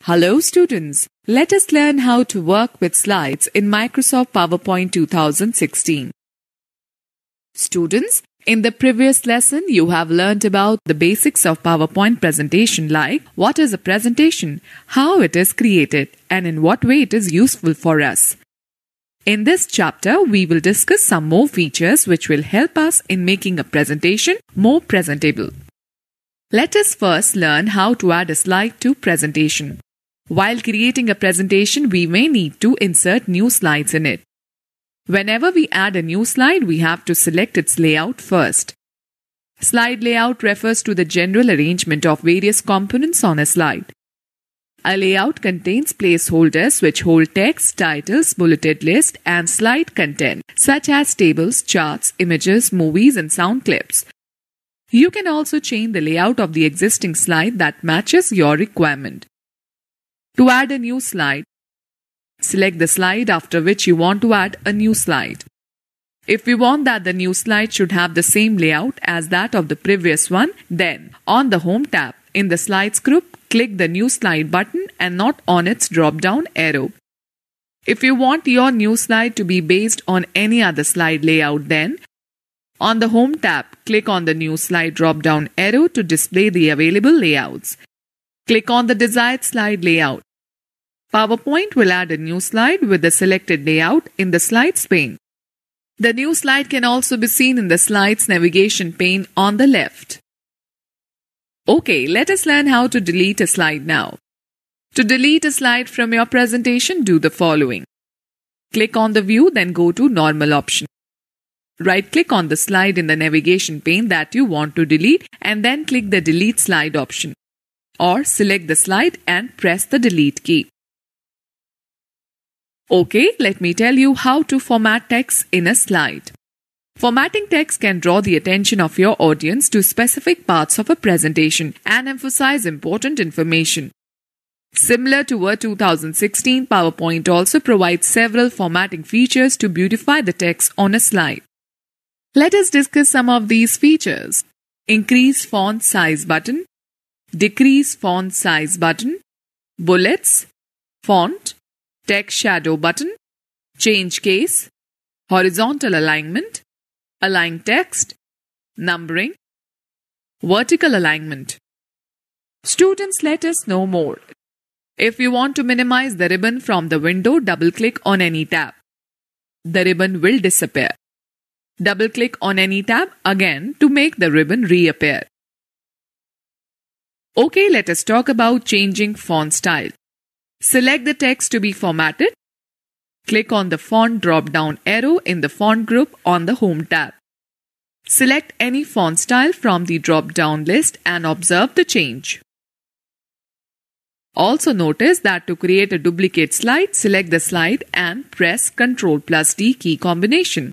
Hello students, let us learn how to work with slides in Microsoft PowerPoint 2016. Students, in the previous lesson you have learned about the basics of PowerPoint presentation like what is a presentation, how it is created and in what way it is useful for us. In this chapter, we will discuss some more features which will help us in making a presentation more presentable. Let us first learn how to add a slide to presentation. While creating a presentation, we may need to insert new slides in it. Whenever we add a new slide, we have to select its layout first. Slide layout refers to the general arrangement of various components on a slide. A layout contains placeholders which hold text, titles, bulleted list, and slide content, such as tables, charts, images, movies, and sound clips. You can also change the layout of the existing slide that matches your requirement. To add a new slide, select the slide after which you want to add a new slide. If we want that the new slide should have the same layout as that of the previous one, then on the Home tab in the Slides group, click the New Slide button and not on its drop-down arrow. If you want your new slide to be based on any other slide layout, then on the Home tab, click on the New Slide drop-down arrow to display the available layouts. Click on the desired slide layout. PowerPoint will add a new slide with the selected layout in the Slides pane. The new slide can also be seen in the Slides navigation pane on the left. Okay, let us learn how to delete a slide now. To delete a slide from your presentation, do the following. Click on the view, then go to Normal option. Right-click on the slide in the navigation pane that you want to delete and then click the Delete Slide option. Or select the slide and press the Delete key. Okay, let me tell you how to format text in a slide. Formatting text can draw the attention of your audience to specific parts of a presentation and emphasize important information. Similar to Word 2016, PowerPoint also provides several formatting features to beautify the text on a slide. Let us discuss some of these features. Increase font size button, decrease font size button, bullets, font, text shadow button, change case, horizontal alignment, align text, numbering, vertical alignment. Students, let us know more. If you want to minimize the ribbon from the window, double-click on any tab. The ribbon will disappear. Double-click on any tab again to make the ribbon reappear. Okay, let us talk about changing font style. Select the text to be formatted. Click on the font drop-down arrow in the font group on the Home tab. Select any font style from the drop-down list and observe the change. Also notice that to create a duplicate slide, select the slide and press Ctrl+D key combination.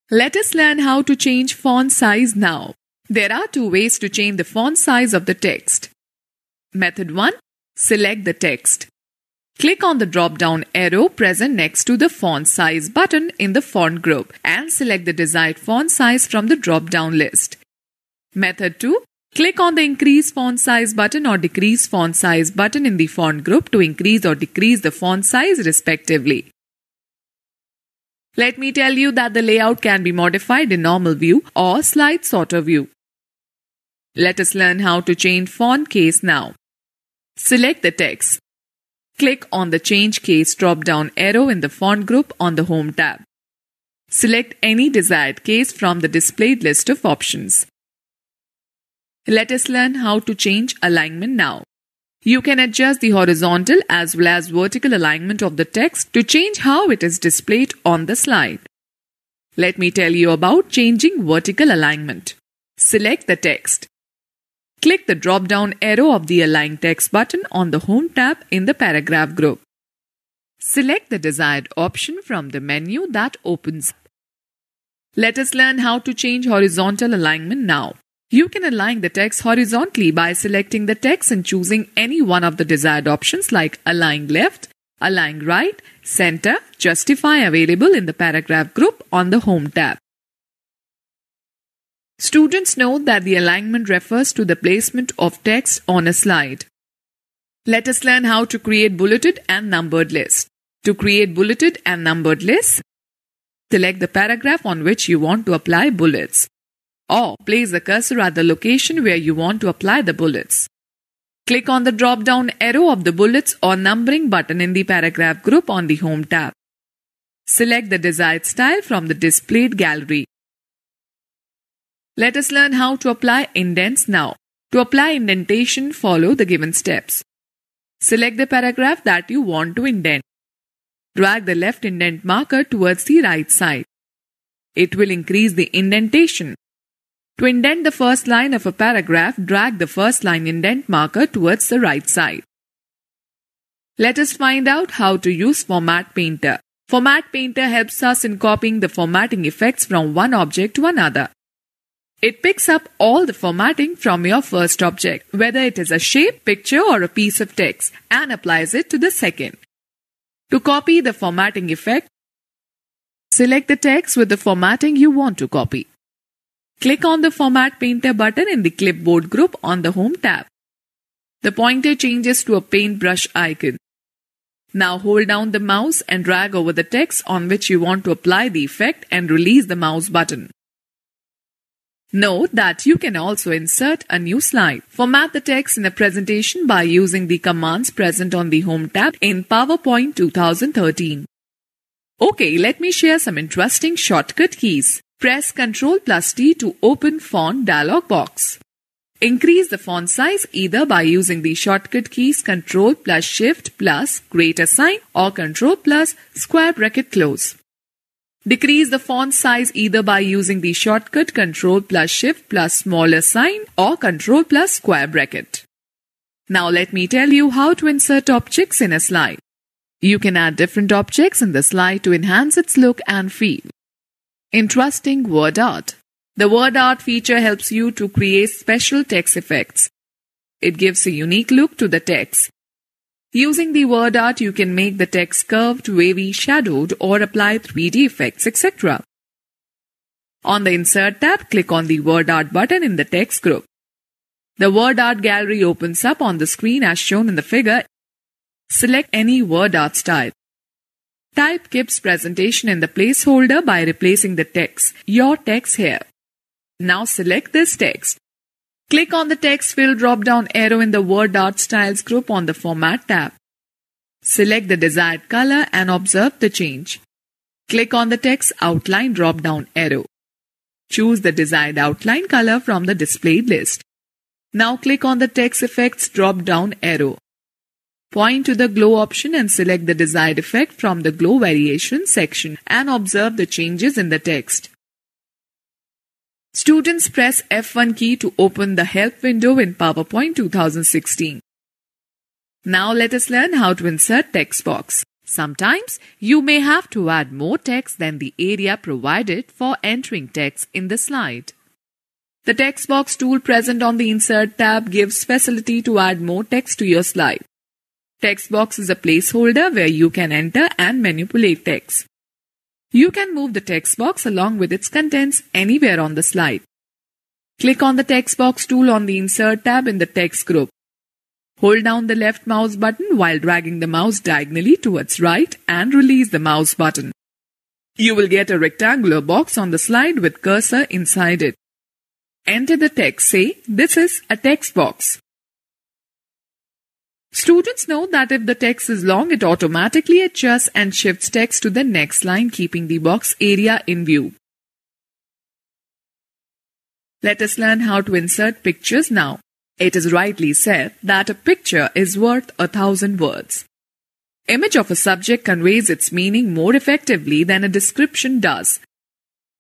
Let us learn how to change font size now. There are two ways to change the font size of the text. Method 1. Select the text. Click on the drop-down arrow present next to the font size button in the font group and select the desired font size from the drop-down list. Method 2. Click on the increase font size button or decrease font size button in the font group to increase or decrease the font size respectively. Let me tell you that the layout can be modified in normal view or slide sorter view. Let us learn how to change font case now. Select the text. Click on the Change Case drop-down arrow in the font group on the Home tab. Select any desired case from the displayed list of options. Let us learn how to change alignment now. You can adjust the horizontal as well as vertical alignment of the text to change how it is displayed on the slide. Let me tell you about changing vertical alignment. Select the text. Click the drop-down arrow of the Align Text button on the Home tab in the Paragraph group. Select the desired option from the menu that opens. Let us learn how to change horizontal alignment now. You can align the text horizontally by selecting the text and choosing any one of the desired options like Align Left, Align Right, Center, Justify available in the Paragraph group on the Home tab. Students note that the alignment refers to the placement of text on a slide. Let us learn how to create bulleted and numbered lists. To create bulleted and numbered lists, select the paragraph on which you want to apply bullets, or place the cursor at the location where you want to apply the bullets. Click on the drop-down arrow of the bullets or numbering button in the paragraph group on the Home tab. Select the desired style from the displayed gallery. Let us learn how to apply indents now. To apply indentation, follow the given steps. Select the paragraph that you want to indent. Drag the left indent marker towards the right side. It will increase the indentation. To indent the first line of a paragraph, drag the first line indent marker towards the right side. Let us find out how to use Format Painter. Format Painter helps us in copying the formatting effects from one object to another. It picks up all the formatting from your first object, whether it is a shape, picture, or a piece of text, and applies it to the second. To copy the formatting effect, select the text with the formatting you want to copy. Click on the Format Painter button in the clipboard group on the Home tab. The pointer changes to a paintbrush icon. Now hold down the mouse and drag over the text on which you want to apply the effect and release the mouse button. Note that you can also insert a new slide. Format the text in a presentation by using the commands present on the Home tab in PowerPoint 2013. Okay, let me share some interesting shortcut keys. Press Ctrl+T to open Font dialog box. Increase the font size either by using the shortcut keys Ctrl+Shift+greater sign or Ctrl+square bracket close. Decrease the font size either by using the shortcut Ctrl+Shift+smaller sign or Ctrl+square bracket. Now let me tell you how to insert objects in a slide. You can add different objects in the slide to enhance its look and feel. Interesting word art. The word art feature helps you to create special text effects. It gives a unique look to the text. Using the word art, you can make the text curved, wavy, shadowed, or apply 3D effects, etc. On the Insert tab, click on the Word Art button in the text group. The Word Art gallery opens up on the screen as shown in the figure. Select any word art style. Type Kip's presentation in the placeholder by replacing the text, your text here. Now select this text. Click on the text fill drop-down arrow in the Word Art Styles group on the Format tab. Select the desired color and observe the change. Click on the text outline drop-down arrow. Choose the desired outline color from the displayed list. Now click on the text effects drop-down arrow. Point to the glow option and select the desired effect from the glow variation section and observe the changes in the text. Students press F1 key to open the help window in PowerPoint 2016. Now let us learn how to insert text box. Sometimes you may have to add more text than the area provided for entering text in the slide. The text box tool present on the Insert tab gives facility to add more text to your slide. Text box is a placeholder where you can enter and manipulate text. You can move the text box along with its contents anywhere on the slide. Click on the text box tool on the Insert tab in the text group. Hold down the left mouse button while dragging the mouse diagonally towards right and release the mouse button. You will get a rectangular box on the slide with cursor inside it. Enter the text. Say, "This is a text box." Students know that if the text is long, it automatically adjusts and shifts text to the next line, keeping the box area in view. Let us learn how to insert pictures now. It is rightly said that a picture is worth 1,000 words. Image of a subject conveys its meaning more effectively than a description does.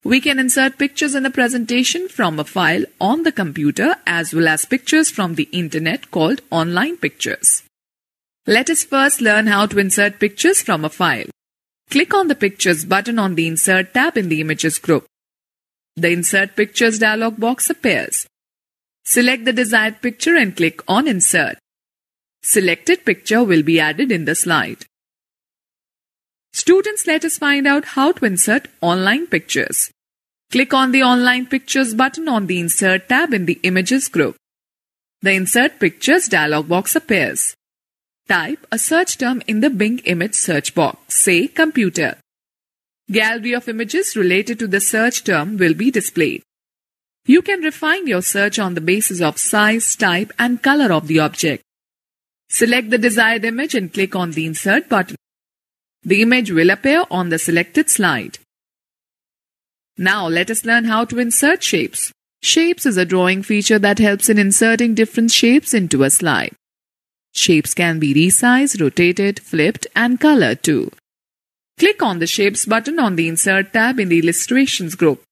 We can insert pictures in a presentation from a file on the computer as well as pictures from the internet called online pictures. Let us first learn how to insert pictures from a file. Click on the Pictures button on the Insert tab in the Images group. The Insert Pictures dialog box appears. Select the desired picture and click on Insert. Selected picture will be added in the slide. Students, let us find out how to insert online pictures. Click on the Online Pictures button on the Insert tab in the Images group. The Insert Pictures dialog box appears. Type a search term in the Bing image search box, say computer. Gallery of images related to the search term will be displayed. You can refine your search on the basis of size, type, and color of the object. Select the desired image and click on the Insert button. The image will appear on the selected slide. Now let us learn how to insert shapes. Shapes is a drawing feature that helps in inserting different shapes into a slide. Shapes can be resized, rotated, flipped, and colored too. Click on the Shapes button on the Insert tab in the Illustrations group.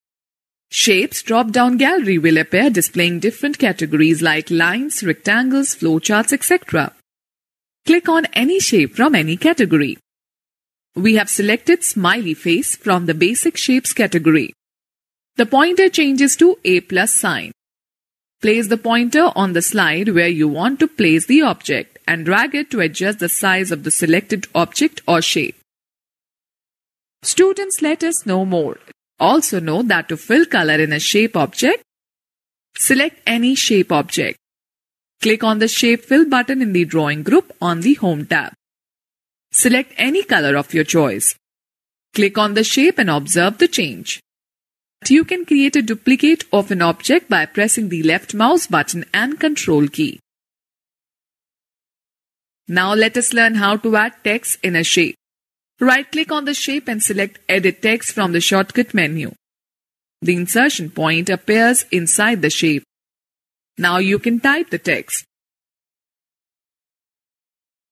Shapes drop-down gallery will appear displaying different categories like lines, rectangles, flowcharts, etc. Click on any shape from any category. We have selected smiley face from the basic shapes category. The pointer changes to a plus sign. Place the pointer on the slide where you want to place the object and drag it to adjust the size of the selected object or shape. Students, let us know more. Also know that to fill color in a shape object, select any shape object. Click on the Shape Fill button in the Drawing group on the Home tab. Select any color of your choice. Click on the shape and observe the change. You can create a duplicate of an object by pressing the left mouse button and Control key. Now let us learn how to add text in a shape. Right-click on the shape and select Edit Text from the shortcut menu. The insertion point appears inside the shape. Now you can type the text.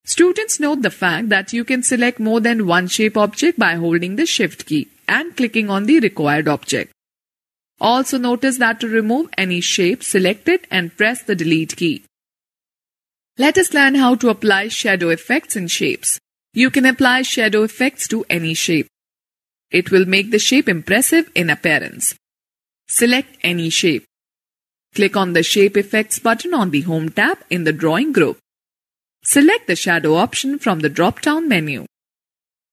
Students, note the fact that you can select more than one shape object by holding the Shift key and clicking on the required object. Also notice that to remove any shape, select it and press the Delete key. Let us learn how to apply shadow effects in shapes. You can apply shadow effects to any shape. It will make the shape impressive in appearance. Select any shape. Click on the Shape Effects button on the Home tab in the Drawing group. Select the Shadow option from the drop-down menu.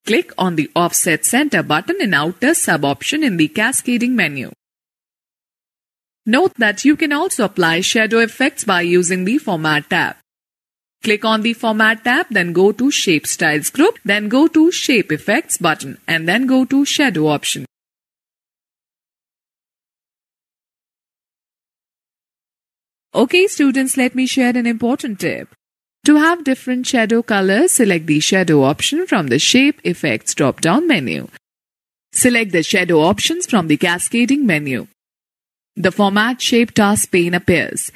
Click on the Offset Center button in Outer sub-option in the Cascading menu. Note that you can also apply shadow effects by using the Format tab. Click on the Format tab, then go to Shape Styles group, then go to Shape Effects button, and then go to Shadow option. Okay students, let me share an important tip. To have different shadow colors, select the Shadow option from the Shape Effects drop-down menu. Select the Shadow options from the Cascading menu. The Format Shape task pane appears.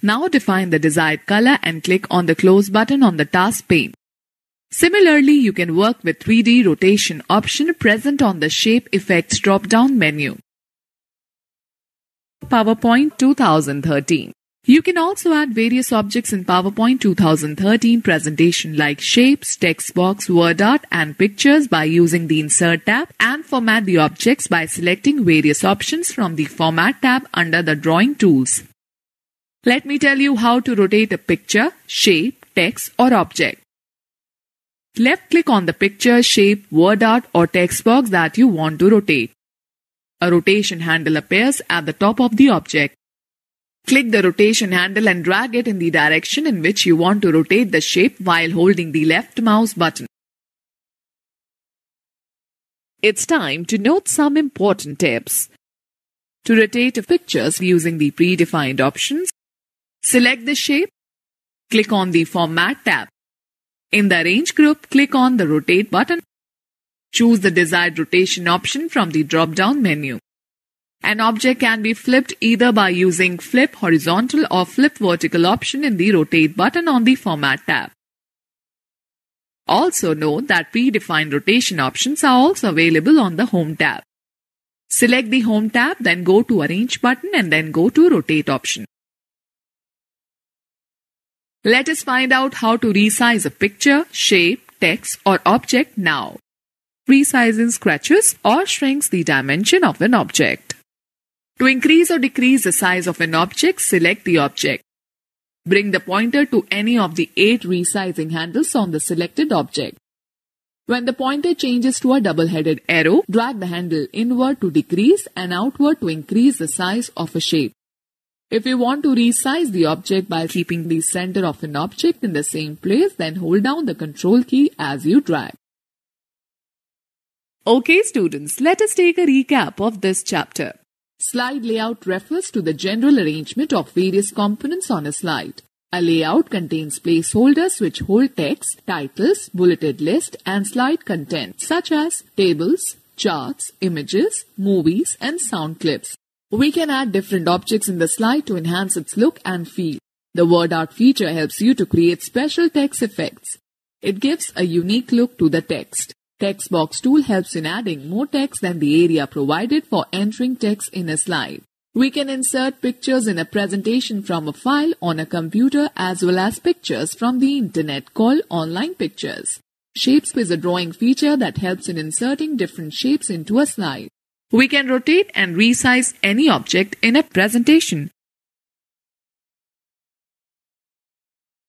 Now define the desired color and click on the Close button on the task pane. Similarly, you can work with 3D rotation option present on the Shape Effects drop-down menu. PowerPoint 2013. You can also add various objects in PowerPoint 2013 presentation like shapes, text box, word art and pictures by using the Insert tab and format the objects by selecting various options from the Format tab under the Drawing tools. Let me tell you how to rotate a picture, shape, text or object. Left-click on the picture, shape, word art or text box that you want to rotate. A rotation handle appears at the top of the object. Click the rotation handle and drag it in the direction in which you want to rotate the shape while holding the left mouse button. It's time to note some important tips. To rotate pictures using the predefined options, select the shape, click on the Format tab. In the Arrange group, click on the Rotate button. Choose the desired rotation option from the drop-down menu. An object can be flipped either by using Flip Horizontal or Flip Vertical option in the Rotate button on the Format tab. Also note that predefined rotation options are also available on the Home tab. Select the Home tab, then go to Arrange button and then go to Rotate option. Let us find out how to resize a picture, shape, text or object now. Resizing scratches or shrinks the dimension of an object. To increase or decrease the size of an object, select the object. Bring the pointer to any of the 8 resizing handles on the selected object. When the pointer changes to a double-headed arrow, drag the handle inward to decrease and outward to increase the size of a shape. If you want to resize the object by keeping the center of an object in the same place, then hold down the Control key as you drag. Okay students, let us take a recap of this chapter. Slide layout refers to the general arrangement of various components on a slide. A layout contains placeholders which hold text, titles, bulleted list, and slide content such as tables, charts, images, movies, and sound clips. We can add different objects in the slide to enhance its look and feel. The word art feature helps you to create special text effects. It gives a unique look to the text. Text box tool helps in adding more text than the area provided for entering text in a slide. We can insert pictures in a presentation from a file on a computer as well as pictures from the internet called online pictures. Shapes is a drawing feature that helps in inserting different shapes into a slide. We can rotate and resize any object in a presentation.